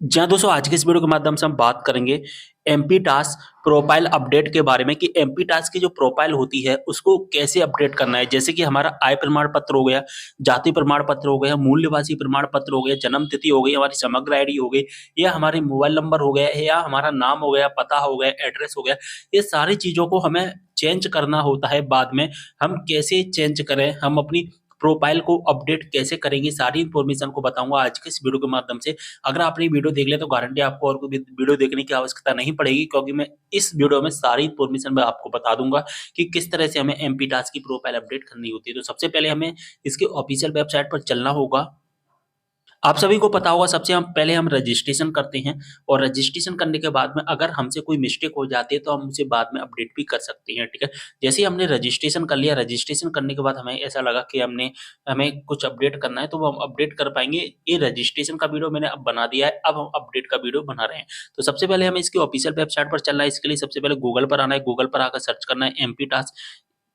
जी हाँ दोस्तों, आज के इस वीडियो के माध्यम से हम बात करेंगे एमपी टास्क प्रोफाइल अपडेट के बारे में कि एमपी टास्क की जो प्रोफाइल होती है उसको कैसे अपडेट करना है। जैसे कि हमारा आय प्रमाण पत्र हो गया, जाति प्रमाण पत्र हो गया, मूल निवासी प्रमाण पत्र हो गया, जन्म तिथि हो गई, हमारी समग्र आईडी हो गई, या हमारे मोबाइल नंबर हो गया, या हमारा नाम हो गया, पता हो गया, एड्रेस हो गया। ये सारी चीज़ों को हमें चेंज करना होता है बाद में। हम कैसे चेंज करें, हम अपनी प्रोफाइल को अपडेट कैसे करेंगे, सारी इन्फॉर्मेशन को बताऊँगा आज के इस वीडियो के माध्यम से। अगर आपने ये वीडियो देख लिया तो गारंटी आपको और कोई भी वीडियो देखने की आवश्यकता नहीं पड़ेगी, क्योंकि मैं इस वीडियो में सारी इन्फॉर्मेशन मैं आपको बता दूंगा कि किस तरह से हमें एमपी टास्क की प्रोफाइल अपडेट करनी होती है। तो सबसे पहले हमें इसके ऑफिशियल वेबसाइट पर चलना होगा। आप सभी को पता होगा, सबसे हम पहले हम रजिस्ट्रेशन करते हैं, और रजिस्ट्रेशन करने के बाद में अगर हमसे कोई मिस्टेक हो जाती है तो हम उसे बाद में अपडेट भी कर सकते हैं, ठीक है। जैसे ही हमने रजिस्ट्रेशन कर लिया, रजिस्ट्रेशन करने के बाद हमें ऐसा लगा कि हमें कुछ अपडेट करना है, तो वो हम अपडेट कर पाएंगे। ये रजिस्ट्रेशन का वीडियो मैंने अब बना दिया है, अब हम अपडेट का वीडियो बना रहे हैं। तो सबसे पहले हमें इसकी ऑफिशियल वेबसाइट पर चलना है। इसके लिए सबसे पहले गूगल पर आना है, गूगल पर आकर सर्च करना है एमपी टास्क।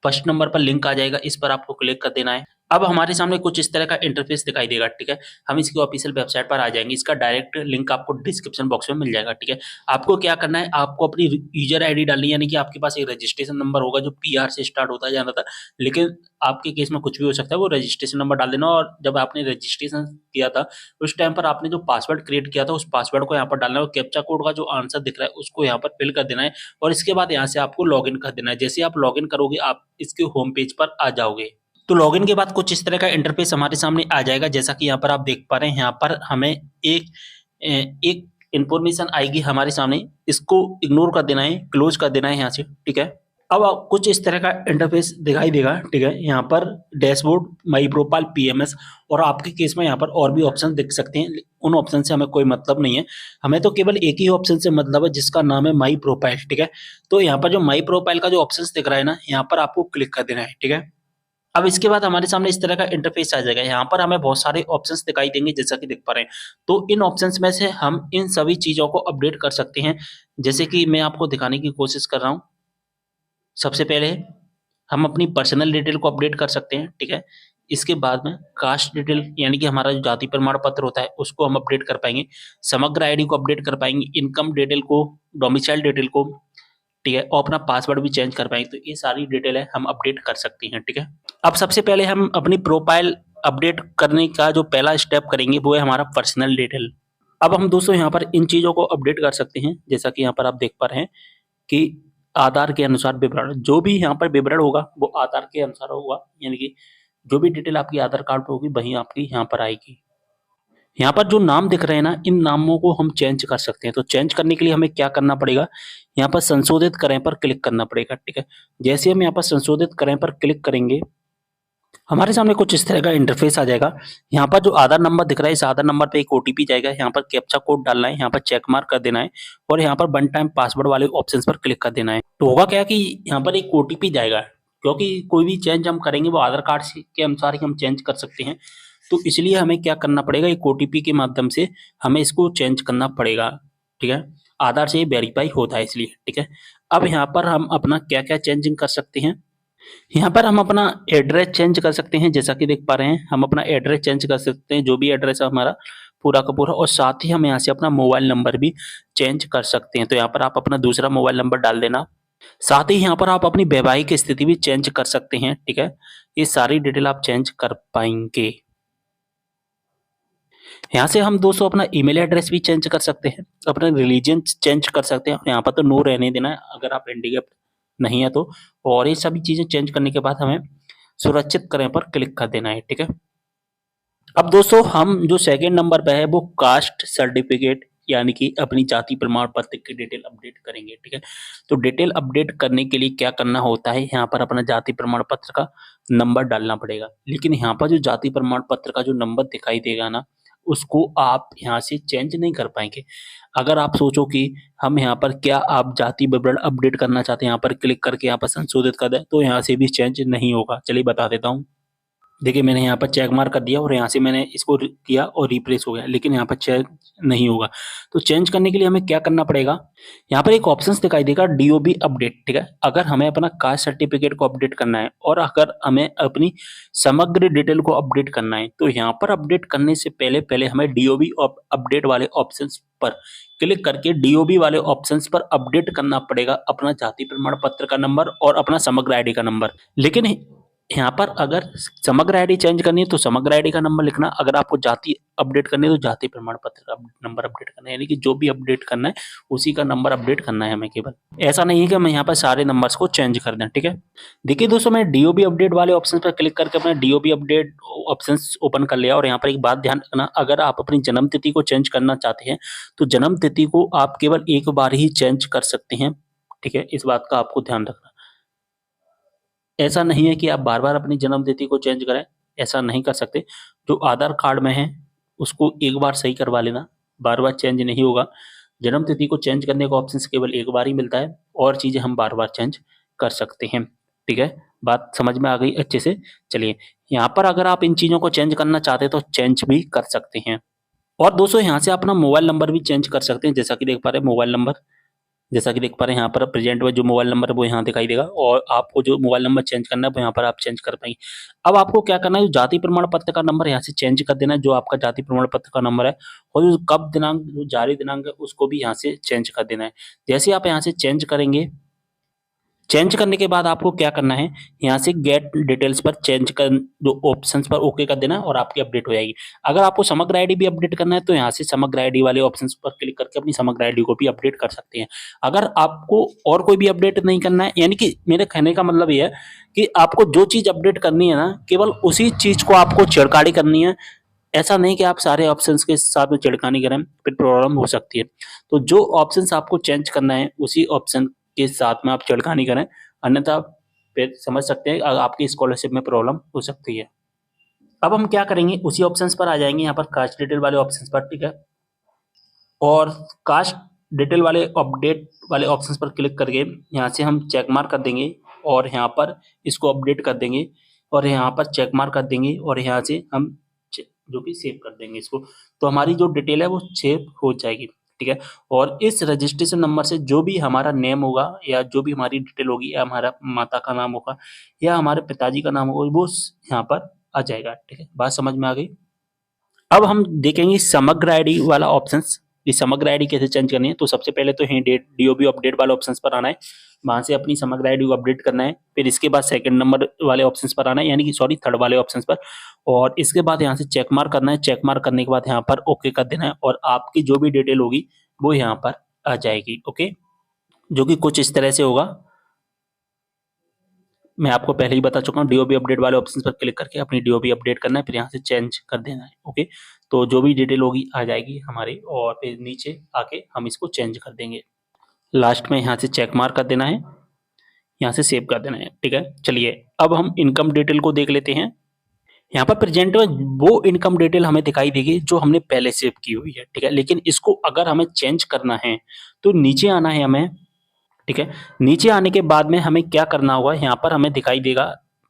फर्स्ट नंबर पर लिंक आ जाएगा, इस पर आपको क्लिक कर देना है। अब हमारे सामने कुछ इस तरह का इंटरफेस दिखाई देगा, ठीक है। हम इसकी ऑफिशियल वेबसाइट पर आ जाएंगे। इसका डायरेक्ट लिंक आपको डिस्क्रिप्शन बॉक्स में मिल जाएगा, ठीक है। आपको क्या करना है, आपको अपनी यूजर आईडी डालनी है, यानी कि आपके पास एक रजिस्ट्रेशन नंबर होगा जो पीआर से स्टार्ट होता है ज्यादातर, लेकिन आपके केस में कुछ भी हो सकता है। वो रजिस्ट्रेशन नंबर डाल देना, और जब आपने रजिस्ट्रेशन किया था उस टाइम पर आपने जो पासवर्ड क्रिएट किया था उस पासवर्ड को यहाँ पर डालना है, और कैप्चा कोड का जो आंसर दिख रहा है उसको यहाँ पर फिल कर देना है। और इसके बाद यहाँ से आपको लॉगिन कर देना है। जैसे आप लॉगिन करोगे आप इसके होम पेज पर आ जाओगे। तो लॉगिन के बाद कुछ इस तरह का इंटरफेस हमारे सामने आ जाएगा। जैसा कि यहाँ पर आप देख पा रहे हैं, यहाँ पर हमें एक इंफॉर्मेशन आएगी हमारे सामने, इसको इग्नोर कर देना है, क्लोज कर देना है यहाँ से, ठीक है। अब कुछ इस तरह का इंटरफेस दिखाई देगा, ठीक है। यहाँ पर डैशबोर्ड, माई प्रोफाइल, पीएमएस, और आपके केस में यहाँ पर और भी ऑप्शन दिख सकते हैं। उन ऑप्शन से हमें कोई मतलब नहीं है, हमें तो केवल एक ही ऑप्शन से मतलब है, जिसका नाम है माई प्रोफाइल, ठीक है। तो यहाँ पर जो माई प्रोफाइल का जो ऑप्शन दिख रहा है ना, यहाँ पर आपको क्लिक कर देना है, ठीक है। अब इसके बाद हमारे सामने इस तरह का इंटरफेस आ जाएगा। यहाँ पर हमें बहुत सारे ऑप्शंस दिखाई देंगे, जैसा कि देख पा रहे हैं। तो इन ऑप्शंस में से हम इन सभी चीज़ों को अपडेट कर सकते हैं, जैसे कि मैं आपको दिखाने की कोशिश कर रहा हूँ। सबसे पहले हम अपनी पर्सनल डिटेल को अपडेट कर सकते हैं, ठीक है। इसके बाद में कास्ट डिटेल, यानी कि हमारा जो जाति प्रमाण पत्र होता है उसको हम अपडेट कर पाएंगे। समग्र आईडी को अपडेट कर पाएंगे, इनकम डिटेल को, डोमिसाइल डिटेल को, ठीक है, और अपना पासवर्ड भी चेंज कर पाएंगे। तो ये सारी डिटेल है हम अपडेट कर सकते हैं, ठीक है। अब सबसे पहले हम अपनी प्रोफाइल अपडेट करने का जो पहला स्टेप करेंगे वो है हमारा पर्सनल डिटेल। अब हम दोस्तों यहाँ पर इन चीज़ों को अपडेट कर सकते हैं, जैसा कि यहाँ पर आप देख पा रहे हैं कि आधार के अनुसार विवरण, जो भी यहाँ पर विवरण होगा वो आधार के अनुसार होगा, यानी कि जो भी डिटेल आपकी आधार कार्ड पे होगी वही आपकी यहाँ पर आएगी। यहाँ पर जो नाम दिख रहे हैं ना, इन नामों को हम चेंज कर सकते हैं। तो चेंज करने के लिए हमें क्या करना पड़ेगा, यहाँ पर संशोधित करें पर क्लिक करना पड़ेगा, ठीक है। जैसे हम यहाँ पर संशोधित करें पर क्लिक करेंगे, हमारे सामने कुछ इस तरह का इंटरफेस आ जाएगा। यहाँ पर जो आधार नंबर दिख रहा है, इस आधार नंबर पे एक ओटीपी जाएगा, यहाँ पर कैप्चा कोड डालना है, यहाँ पर चेक मार्क कर देना है, और यहाँ पर वन टाइम पासवर्ड वाले ऑप्शंस पर क्लिक कर देना है। तो होगा क्या कि यहाँ पर एक ओटीपी जाएगा, क्योंकि कोई भी चेंज हम करेंगे वो आधार कार्ड के अनुसार ही हम चेंज कर सकते हैं। तो इसलिए हमें क्या करना पड़ेगा, एक ओटीपी के माध्यम से हमें इसको चेंज करना पड़ेगा, ठीक है। आधार से वेरीफाई होता है इसलिए, ठीक है। अब यहाँ पर हम अपना क्या क्या चेंजिंग कर सकते हैं, यहाँ पर हम अपना एड्रेस चेंज कर सकते हैं। जैसा कि देख पा रहे हैं, हम अपना एड्रेस चेंज कर सकते हैं, जो भी एड्रेस है हमारा पूरा का पूरा, और साथ ही हम यहाँ से अपना मोबाइल नंबर भी चेंज कर सकते हैं। तो यहाँ पर आप अपना दूसरा मोबाइल नंबर डाल देना। साथ ही यहाँ पर आप अपनी वैवाहिक स्थिति भी चेंज कर सकते हैं, ठीक है। ये सारी डिटेल आप चेंज कर पाएंगे। यहाँ से हम दोस्तों अपना ईमेल एड्रेस भी चेंज कर सकते हैं, अपना रिलीजन चेंज कर सकते हैं। यहाँ पर तो नो रहने देना है अगर आप हैंडीकैप नहीं है तो। और ये सभी चीजें चेंज करने के बाद हमें सुरक्षित करें पर क्लिक कर देना है, ठीक है। अब दोस्तों हम जो सेकंड नंबर पे है वो कास्ट सर्टिफिकेट, यानी कि अपनी जाति प्रमाण पत्र की डिटेल अपडेट करेंगे, ठीक है। तो डिटेल अपडेट करने के लिए क्या करना होता है, यहाँ पर अपना जाति प्रमाण पत्र का नंबर डालना पड़ेगा। लेकिन यहाँ पर जो जाति प्रमाण पत्र का जो नंबर दिखाई देगा ना, उसको आप यहाँ से चेंज नहीं कर पाएंगे। अगर आप सोचो कि हम यहाँ पर क्या आप जाति विवरण अपडेट करना चाहते हैं, यहाँ पर क्लिक करके यहाँ पर संशोधित कर दें, तो यहाँ से भी चेंज नहीं होगा। चलिए बता देता हूँ। देखिए मैंने यहाँ पर चेक मार्क कर दिया और यहाँ से मैंने इसको किया और रिप्लेस हो गया, लेकिन यहाँ पर चेंज नहीं होगा। तो चेंज करने के लिए हमें क्या करना पड़ेगा, यहाँ पर एक ऑप्शन दिखाई देगा डीओबी अपडेट, ठीक है। अगर हमें अपना कास्ट सर्टिफिकेट को अपडेट करना है और अगर हमें अपनी समग्र डिटेल को अपडेट करना है, तो यहाँ पर अपडेट करने से पहले पहले हमें डीओबी अपडेट वाले ऑप्शन पर क्लिक करके डीओबी वाले ऑप्शंस पर अपडेट करना पड़ेगा अपना जाति प्रमाण पत्र का नंबर और अपना समग्र आईडी का नंबर। लेकिन यहाँ पर अगर समग्र आईडी चेंज करनी है तो समग्र आईडी का नंबर लिखना, अगर आपको जाति अपडेट करनी है तो जाति प्रमाण पत्र का नंबर अपडेट करना है, यानी कि जो भी अपडेट करना है उसी का नंबर अपडेट करना है हमें केवल। ऐसा नहीं है कि हम यहाँ पर सारे नंबर्स को चेंज कर दें, ठीक है। देखिए दोस्तों, मैं डीओबी अपडेट वाले ऑप्शन पर क्लिक करके अपना डीओबी अपडेट ऑप्शन ओपन कर लिया। और यहाँ पर एक बात ध्यान रखना, अगर आप अपनी जन्म तिथि को चेंज करना चाहते हैं तो जन्म तिथि को आप केवल एक बार ही चेंज कर सकते हैं, ठीक है। इस बात का आपको ध्यान रखना, ऐसा नहीं है कि आप बार बार अपनी जन्म तिथि को चेंज करें, ऐसा नहीं कर सकते। जो आधार कार्ड में है उसको एक बार सही करवा लेना, बार बार चेंज नहीं होगा। जन्म तिथि को चेंज करने का ऑप्शन केवल एक बार ही मिलता है, और चीजें हम बार बार चेंज कर सकते हैं, ठीक है। बात समझ में आ गई अच्छे से। चलिए, यहाँ पर अगर आप इन चीजों को चेंज करना चाहते हैं तो चेंज भी कर सकते हैं। और दोस्तों, यहाँ से अपना मोबाइल नंबर भी चेंज कर सकते हैं, जैसा कि देख पा रहे हैं मोबाइल नंबर, जैसा कि देख पा रहे हैं यहाँ पर प्रेजेंट में जो मोबाइल नंबर है वो यहाँ दिखाई देगा, और आपको जो मोबाइल नंबर चेंज करना है वो यहाँ पर आप चेंज कर पाएंगे। अब आपको क्या करना है, जो जाति प्रमाण पत्र का नंबर यहाँ से चेंज कर देना है, जो आपका जाति प्रमाण पत्र का नंबर है, और जो कब दिनांक, जो जारी दिनांक है उसको भी यहाँ से चेंज कर देना है। जैसे आप यहाँ से चेंज करेंगे, चेंज करने के बाद आपको क्या करना है, यहाँ से गेट डिटेल्स पर चेंज कर, जो ऑप्शंस पर ओके कर देना है और आपकी अपडेट हो जाएगी। अगर आपको समग्र आईडी भी अपडेट करना है तो यहाँ से समग्र आईडी वाले ऑप्शंस पर क्लिक करके अपनी समग्र आईडी को भी अपडेट कर सकते हैं। अगर आपको और कोई भी अपडेट नहीं करना है, यानी कि मेरे कहने का मतलब ये है कि आपको जो चीज अपडेट करनी है ना, केवल उसी चीज को आपको छेड़छाड़ी करनी है। ऐसा नहीं कि आप सारे ऑप्शंस के साथ में छेड़खानी करें, फिर प्रॉब्लम हो सकती है। तो जो ऑप्शंस आपको चेंज करना है उसी ऑप्शन के साथ में आप छेड़खानी करें, अन्यथा फिर समझ सकते हैं आपकी स्कॉलरशिप में प्रॉब्लम हो सकती है। अब हम क्या करेंगे, उसी ऑप्शंस पर आ जाएंगे, यहाँ पर कास्ट डिटेल वाले ऑप्शंस पर, ठीक है। और कास्ट डिटेल वाले अपडेट वाले ऑप्शंस पर क्लिक करके यहाँ से हम चेक मार्क कर देंगे, और यहाँ पर इसको अपडेट कर देंगे, और यहाँ पर चेक मार्क कर देंगे, और यहाँ से हम जो कि सेव कर देंगे इसको। तो हमारी जो डिटेल है वो सेव हो जाएगी, ठीक है। और इस रजिस्ट्रेशन नंबर से जो भी हमारा नेम होगा, या जो भी हमारी डिटेल होगी, या हमारा माता का नाम होगा या हमारे पिताजी का नाम होगा, वो यहाँ पर आ जाएगा, ठीक है। बात समझ में आ गई। अब हम देखेंगे समग्र आईडी वाला ऑप्शंस, कि समग्र आईडी कैसे चेंज करनी है। तो सबसे पहले तो डीओबी अपडेट वाले ऑप्शंस पर आना है, वहां से अपनी समग्र आईडी को अपडेट करना है। फिर इसके बाद सेकंड नंबर वाले ऑप्शंस पर आना है, यानी कि सॉरी थर्ड वाले ऑप्शंस पर, और इसके बाद यहाँ से चेक मार्क करना है। चेक मार्क करने के बाद यहाँ पर ओके कर देना है, और आपकी जो भी डिटेल होगी वो यहाँ पर आ जाएगी, ओके। जो कि कुछ इस तरह से होगा, मैं आपको पहले ही बता चुका हूँ। डीओबी अपडेट वाले ऑप्शन पर क्लिक करके अपनी डीओबी अपडेट करना है, फिर यहाँ से चेंज कर देना है, ओके। तो जो भी डिटेल होगी आ जाएगी हमारी, और फिर नीचे आके हम इसको चेंज कर देंगे। लास्ट में यहाँ से चेक मार्क कर देना है, यहाँ से सेव कर देना है, ठीक है। चलिए, अब हम इनकम डिटेल को देख लेते हैं। यहाँ पर प्रेजेंट में वो इनकम डिटेल हमें दिखाई देगी जो हमने पहले सेव की हुई है, ठीक है। लेकिन इसको अगर हमें चेंज करना है तो नीचे आना है हमें, ठीक है। नीचे आने के बाद में हमें क्या करना होगा, यहाँ पर हमें दिखाई देगा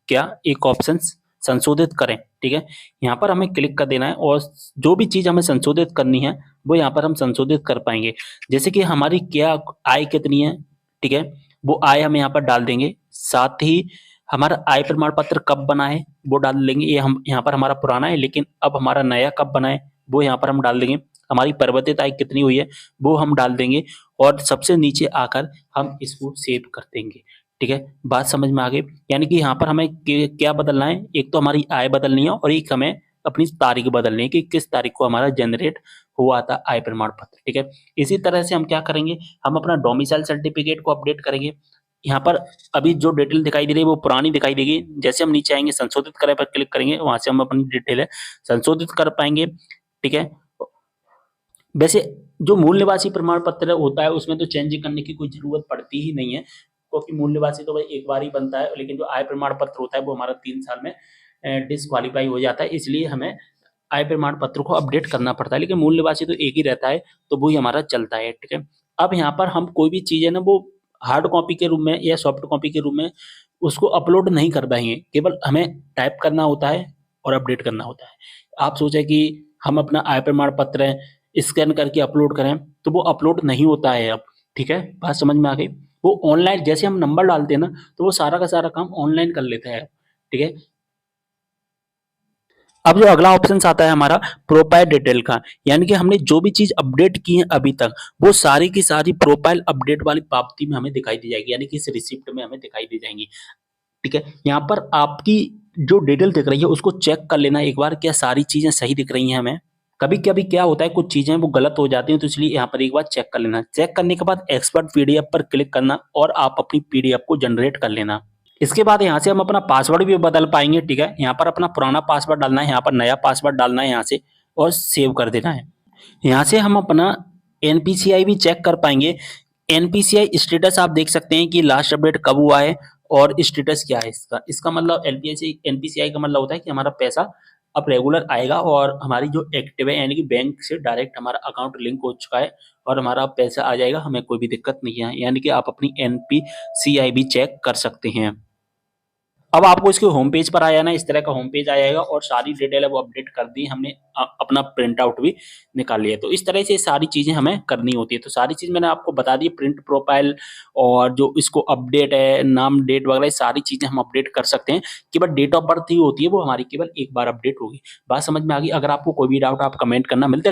क्या, एक ऑप्शन संशोधित करें, ठीक है। यहाँ पर हमें क्लिक कर देना है, और जो भी चीज हमें संशोधित करनी है वो यहाँ पर हम संशोधित कर पाएंगे। जैसे कि हमारी क्या आय कितनी है, ठीक है, वो आय हम यहाँ पर डाल देंगे। साथ ही हमारा आय प्रमाण पत्र कब बना है वो डाल देंगे, ये हम यहाँ पर हमारा पुराना है, लेकिन अब हमारा नया कब बना है वो यहाँ पर हम डाल देंगे। हमारी परिवर्तित आय कितनी हुई है वो हम डाल देंगे, और सबसे नीचे आकर हम इसको सेव कर देंगे, ठीक है। बात समझ में आ गई। यानी कि यहाँ पर हमें क्या बदलना है, एक तो हमारी आय बदलनी है, और एक हमें अपनी तारीख बदलनी है कि किस तारीख को हमारा जनरेट हुआ था आय प्रमाण पत्र, ठीक है। इसी तरह से हम क्या करेंगे, हम अपना डोमिसाइल सर्टिफिकेट को अपडेट करेंगे। यहाँ पर अभी जो डिटेल दिखाई दे रही है वो पुरानी दिखाई देगी। जैसे हम नीचे आएंगे, संशोधित करें पर क्लिक करेंगे, वहां से हम अपनी डिटेल है संशोधित कर पाएंगे, ठीक है। वैसे जो मूल निवासी प्रमाण पत्र होता है उसमें तो चेंज करने की कोई जरूरत पड़ती ही नहीं है, क्योंकि मूल निवासी तो भाई एक बार ही बनता है। लेकिन जो आय प्रमाण पत्र होता है वो हमारा 3 साल में डिस्क्वालीफाई हो जाता है, इसलिए हमें आय प्रमाण पत्र को अपडेट करना पड़ता है। लेकिन मूल निवासी तो एक ही रहता है, तो वही हमारा चलता है, ठीक है। अब यहाँ पर हम कोई भी चीज है ना, वो हार्ड कॉपी के रूप में या सॉफ्ट कॉपी के रूप में उसको अपलोड नहीं कर पाएंगे, केवल हमें टाइप करना होता है और अपडेट करना होता है। आप सोचे कि हम अपना आय प्रमाण पत्र स्कैन करके अपलोड करें, तो वो अपलोड नहीं होता है अब, ठीक है। बात समझ में आ गई। वो ऑनलाइन जैसे हम नंबर डालते हैं ना, तो वो सारा का सारा काम ऑनलाइन कर लेता है, ठीक है। अब जो अगला ऑप्शन आता है हमारा प्रोफाइल डिटेल का, यानी कि हमने जो भी चीज अपडेट की है अभी तक वो सारी की सारी प्रोफाइल अपडेट वाली पावती में हमें दिखाई दी जाएगी, यानी कि इस रिसिप्ट में हमें दिखाई दी जाएंगी। ठीक है, यहाँ पर आपकी जो डिटेल दिख रही है उसको चेक कर लेना एक बार, क्या सारी चीजें सही दिख रही हैं हमें। कभी कभी क्या होता है कुछ चीजें वो गलत हो जाती हैं, तो इसलिए यहाँ पर एक बार चेक कर लेना। चेक करने के बाद एक्सपर्ट पीडीएफ पर क्लिक करना और आप अपनी पीडीएफ को जनरेट कर लेना। इसके बाद यहाँ से हम अपना पासवर्ड भी बदल पाएंगे। ठीक है, यहाँ पर अपना पुराना पासवर्ड डालना है, यहाँ पर नया पासवर्ड डालना है यहाँ से और सेव कर देना है। यहाँ से हम अपना एनपीसीआई भी चेक कर पाएंगे। एनपीसीआई स्टेटस आप देख सकते हैं कि लास्ट अपडेट कब हुआ है और स्टेटस क्या है इसका। इसका मतलब एनपीसीआई का मतलब होता है कि हमारा पैसा अब रेगुलर आएगा और हमारी जो एक्टिव है यानी कि बैंक से डायरेक्ट हमारा अकाउंट लिंक हो चुका है और हमारा पैसा आ जाएगा, हमें कोई भी दिक्कत नहीं है। यानी कि आप अपनी एनपीसीआई भी चेक कर सकते हैं। अब आपको इसके होम पेज पर आ जाना, इस तरह का होम पेज आ जाएगा और सारी डिटेल है वो अपडेट कर दी हमने, अपना प्रिंट आउट भी निकाल लिया। तो इस तरह से सारी चीजें हमें करनी होती है। तो सारी चीज मैंने आपको बता दी, प्रिंट प्रोफाइल और जो इसको अपडेट है नाम डेट वगैरह सारी चीजें हम अपडेट कर सकते हैं। केवल डेट ऑफ बर्थ ही होती है वो हमारी केवल एक बार अपडेट होगी। बात समझ में आ गई? अगर आपको कोई भी डाउट आप कमेंट करना। मिलते हैं